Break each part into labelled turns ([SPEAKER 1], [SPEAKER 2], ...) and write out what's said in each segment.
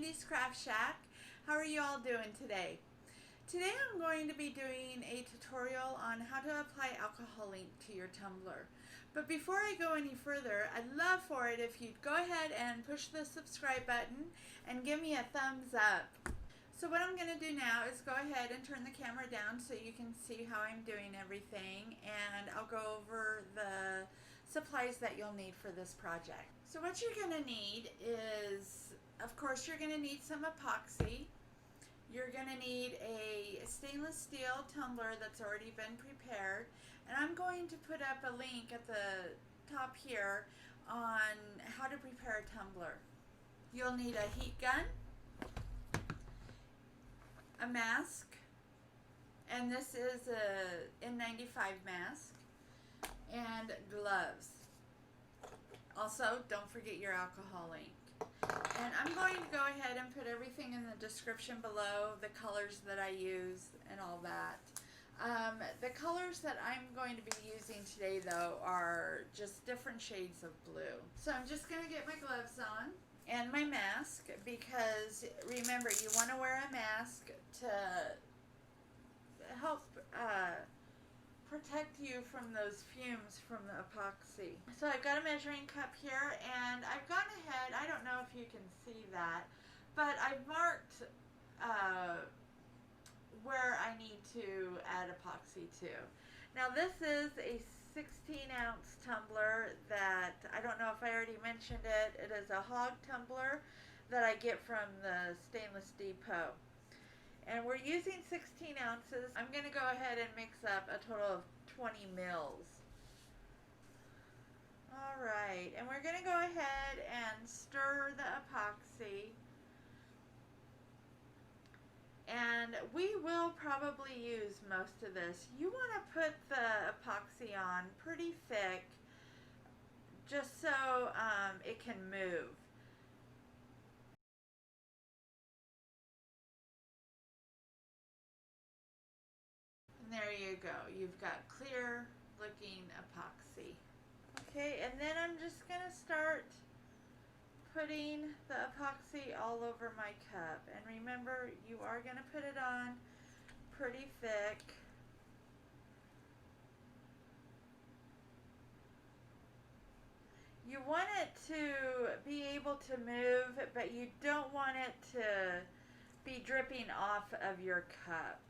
[SPEAKER 1] Cindy's Craft Shack. How are you all doing today? Today I'm going to be doing a tutorial on how to apply alcohol ink to your tumbler. But before I go any further, I'd love for it if you'd go ahead and push the subscribe button and give me a thumbs up. So what I'm going to do now is go ahead and turn the camera down so you can see how I'm doing everything, and I'll go over the supplies that you'll need for this project. So what you're going to need is, of course, you're going to need some epoxy. You're going to need a stainless steel tumbler that's already been prepared, and I'm going to put up a link at the top here on how to prepare a tumbler. You'll need a heat gun, a mask, and this is a N95 mask, and gloves. Also, don't forget your alcohol ink. And I'm going to go ahead and put everything in the description below, the colors that I use and all that. The colors that I'm going to be using today, though, are just different shades of blue. So I'm just going to get my gloves on and my mask, because remember, you want to wear a mask to help protect you from those fumes from the epoxy. So I've got a measuring cup here, and I've gone ahead, I don't know if you can see that, but I've marked where I need to add epoxy to. Now this is a 16-ounce tumbler that, I don't know if I already mentioned it, it is a hog tumbler that I get from the Stainless Depot. And we're using 16 ounces. I'm going to go ahead and mix up a total of 20 mils. Alright, and we're going to go ahead and stir the epoxy. And we will probably use most of this. You want to put the epoxy on pretty thick, just so it can move. And there you go. You've got clear looking epoxy. Okay, and then I'm just going to start putting the epoxy all over my cup. And remember, you are going to put it on pretty thick. You want it to be able to move, but you don't want it to be dripping off of your cup.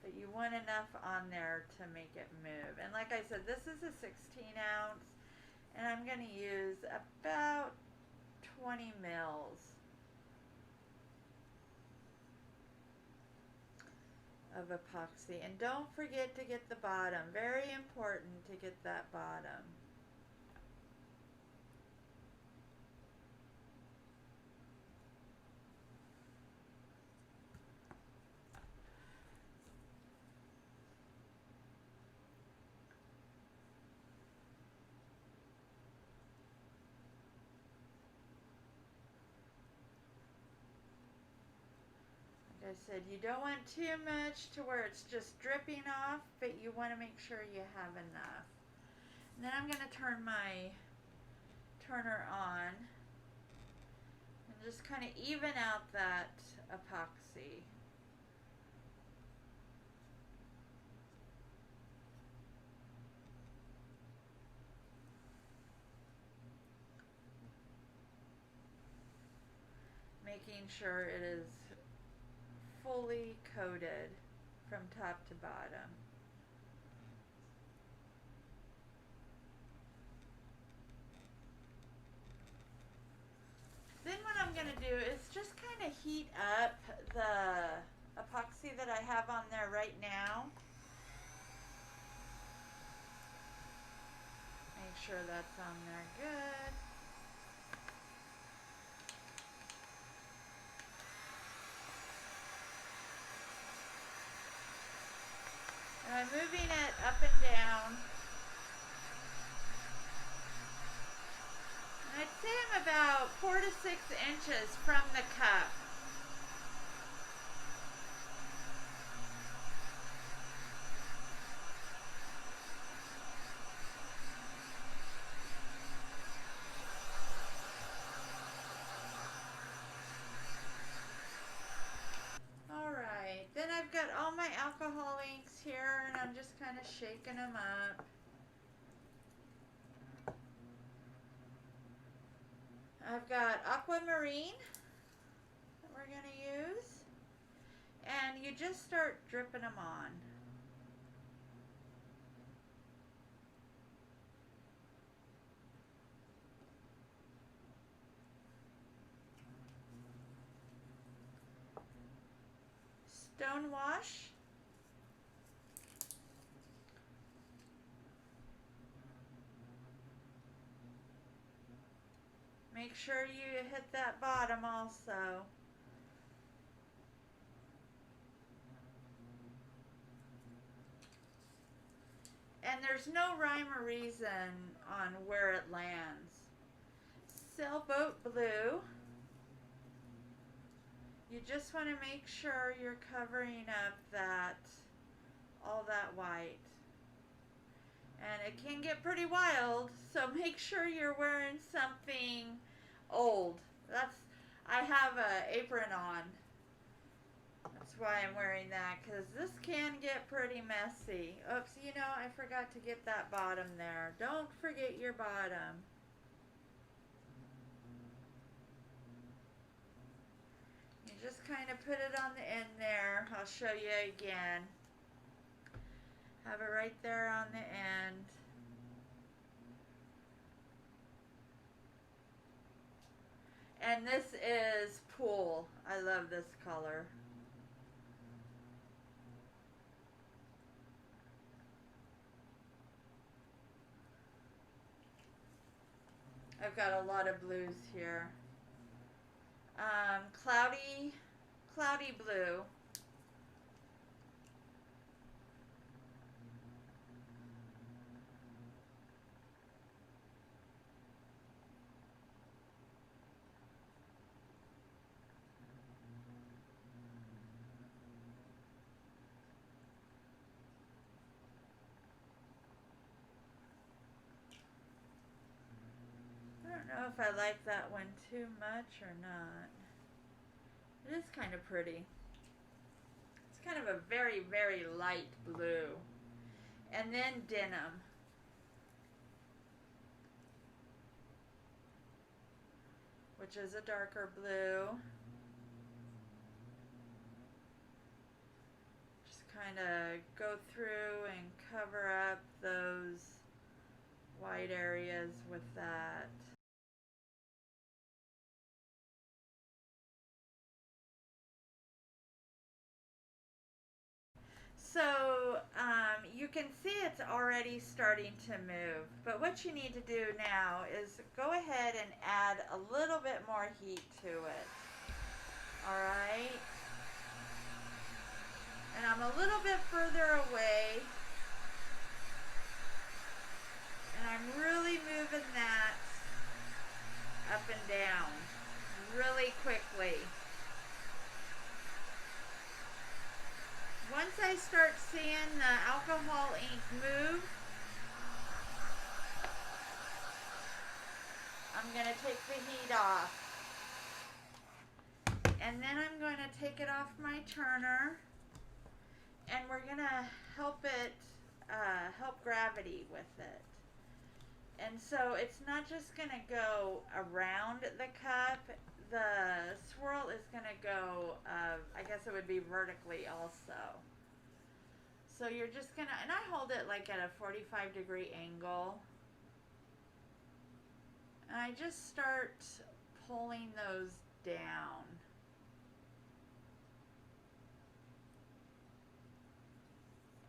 [SPEAKER 1] But you want enough on there to make it move. And like I said, this is a 16 ounce, and I'm going to use about 20 mils of epoxy. And don't forget to get the bottom. Very important to get that bottom. Like I said, you don't want too much to where it's just dripping off, but you want to make sure you have enough. And then I'm going to turn my turner on and just kind of even out that epoxy. Making sure it is fully coated from top to bottom. Then what I'm going to do is just kind of heat up the epoxy that I have on there right now. Make sure that's on there good. And I'm moving it up and down. And I'd say I'm about 4 to 6 inches from the cup. kind of shaking them up. I've got aquamarine that we're going to use. And you just start dripping them on. Stone wash. Make sure you hit that bottom also. And there's no rhyme or reason on where it lands. Sailboat blue. You just want to make sure you're covering up all that white. And it can get pretty wild, so make sure you're wearing something old. I have an apron on. That's why I'm wearing that, because this can get pretty messy. Oops, I forgot to get that bottom there. Don't forget your bottom. You just kind of put it on the end there. I'll show you again. Have it right there on the end. And this is Pool. I love this color. I've got a lot of blues here. Cloudy blue. I don't know if I like that one too much or not. It is kind of pretty. It's kind of a very, very light blue. And then denim. Which is a darker blue. Just kind of go through and cover up those white areas with that. So you can see it's already starting to move, but what you need to do now is go ahead and add a little bit more heat to it. Alright? And I'm a little bit further away, and I'm really moving that up and down really quickly. Once I start seeing the alcohol ink move, I'm going to take the heat off. And then I'm going to take it off my turner, and we're going to help gravity with it. And so it's not just going to go around the cup. The swirl is going to go, I guess it would be vertically also. So you're just going to, and I hold it like at a 45-degree angle. And I just start pulling those down.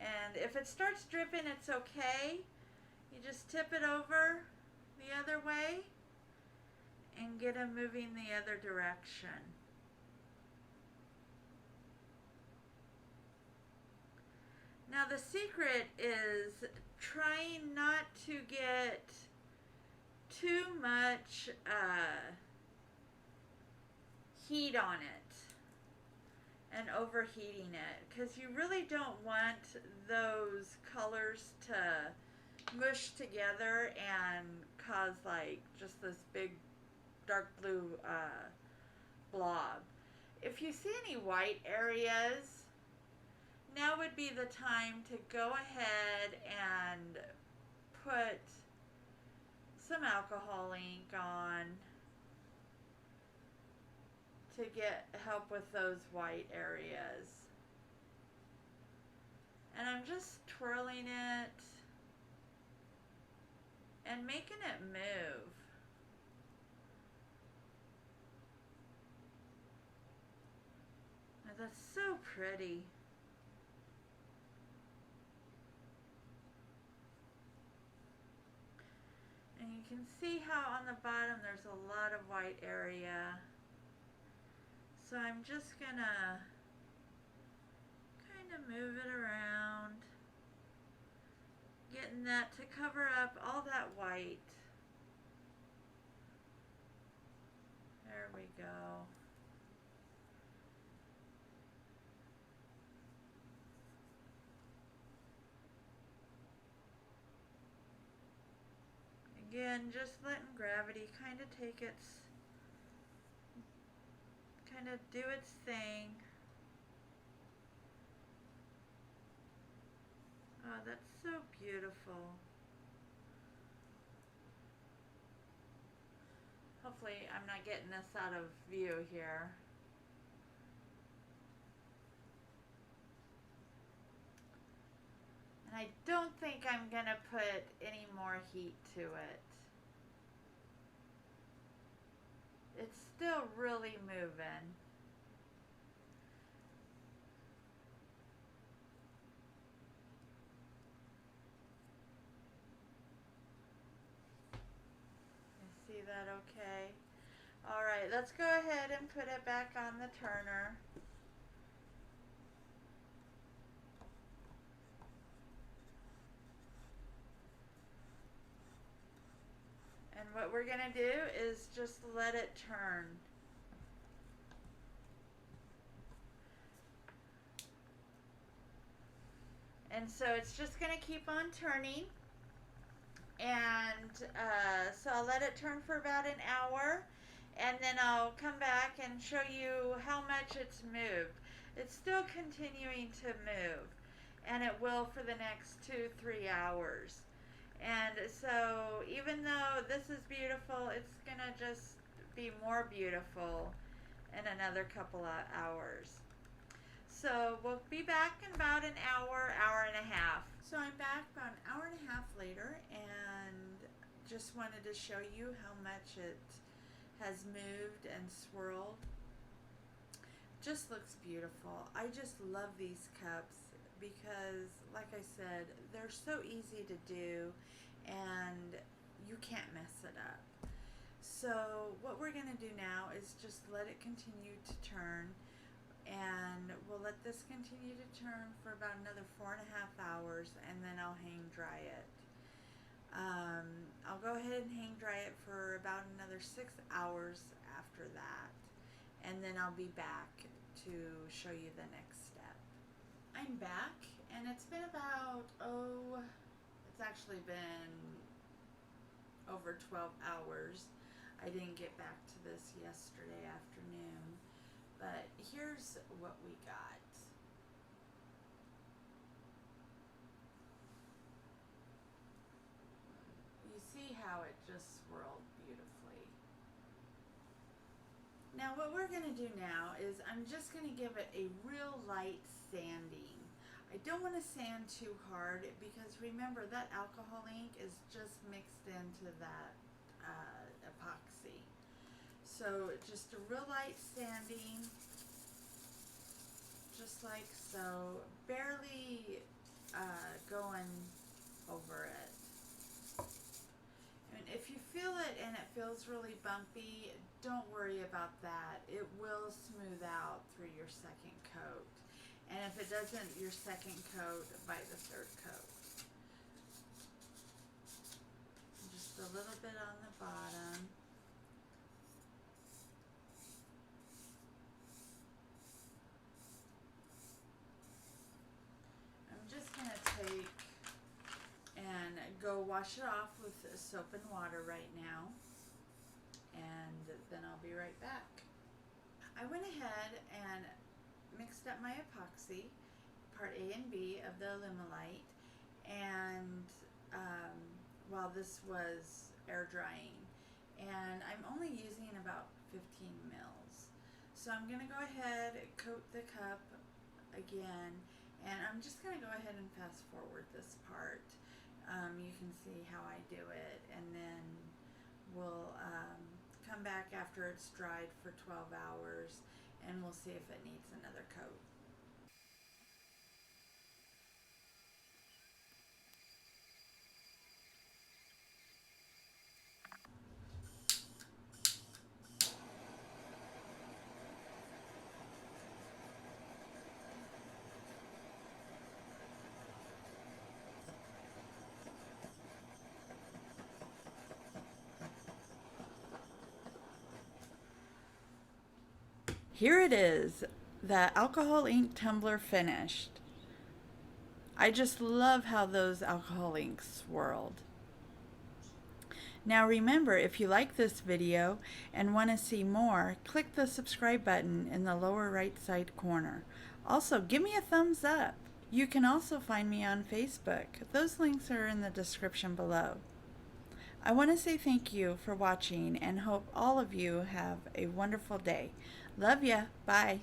[SPEAKER 1] And if it starts dripping, it's okay. You just tip it over the other way and get them moving the other direction. Now the secret is trying not to get too much heat on it and overheating it, because you really don't want those colors to mush together and cause like just this big dark blue blob. If you see any white areas, Now would be the time to go ahead and put some alcohol ink on to help with those white areas. And I'm just twirling it and making it move. And that's so pretty. And you can see how on the bottom there's a lot of white area. So I'm just gonna kind of move it around, getting that to cover up all that white. There we go. Again, just letting gravity kind of do its thing. Oh, that's so beautiful. Hopefully I'm not getting this out of view here. And I don't think I'm gonna put any more heat to it. It's still really moving. You see that okay? Alright, let's go ahead and put it back on the turner. And what we're going to do is just let it turn. And so it's just going to keep on turning. And so I'll let it turn for about an hour. And then I'll come back and show you how much it's moved. It's still continuing to move. And it will for the next 2-3 hours. And so even though this is beautiful, it's going to just be more beautiful in another couple of hours. So we'll be back in about an hour, hour and a half. So I'm back about an hour and a half later and just wanted to show you how much it has moved and swirled. Just looks beautiful. I just love these cups because, like I said, they're so easy to do and you can't mess it up. So what we're going to do now is just let it continue to turn, and we'll let this continue to turn for about another 4.5 hours, and then I'll hang dry it. I'll go ahead and hang dry it for about another 6 hours after that, and then I'll be back to show you the next step. I'm back, and it's been about, it's actually been over 12 hours. I didn't get back to this yesterday afternoon, but here's what we got. You see how it just swirled beautifully. Now what we're going to do now is I'm just going to give it a real light sanding. I don't want to sand too hard because remember that alcohol ink is just mixed into that epoxy. So just a real light sanding, just like so, barely going over it. And if you feel it and it feels really bumpy, don't worry about that. It will smooth out through your second coat. And if it doesn't, your second coat, by the third coat. Just a little bit on the bottom. I'm just going to take and go wash it off with soap and water right now. And then I'll be right back. I went ahead and mixed up my epoxy, part A and B of the Alumilite, and while this was air drying, and I'm only using about 15 mils. So I'm going to go ahead and coat the cup again, and I'm just going to go ahead and fast forward this part. You can see how I do it, and then we'll come back after it's dried for 12 hours and we'll see if it needs another coat. Here it is, the alcohol ink tumbler finished. I just love how those alcohol inks swirled. Now remember, if you like this video and want to see more, click the subscribe button in the lower right side corner. Also, give me a thumbs up. You can also find me on Facebook. Those links are in the description below. I want to say thank you for watching and hope all of you have a wonderful day. Love ya. Bye.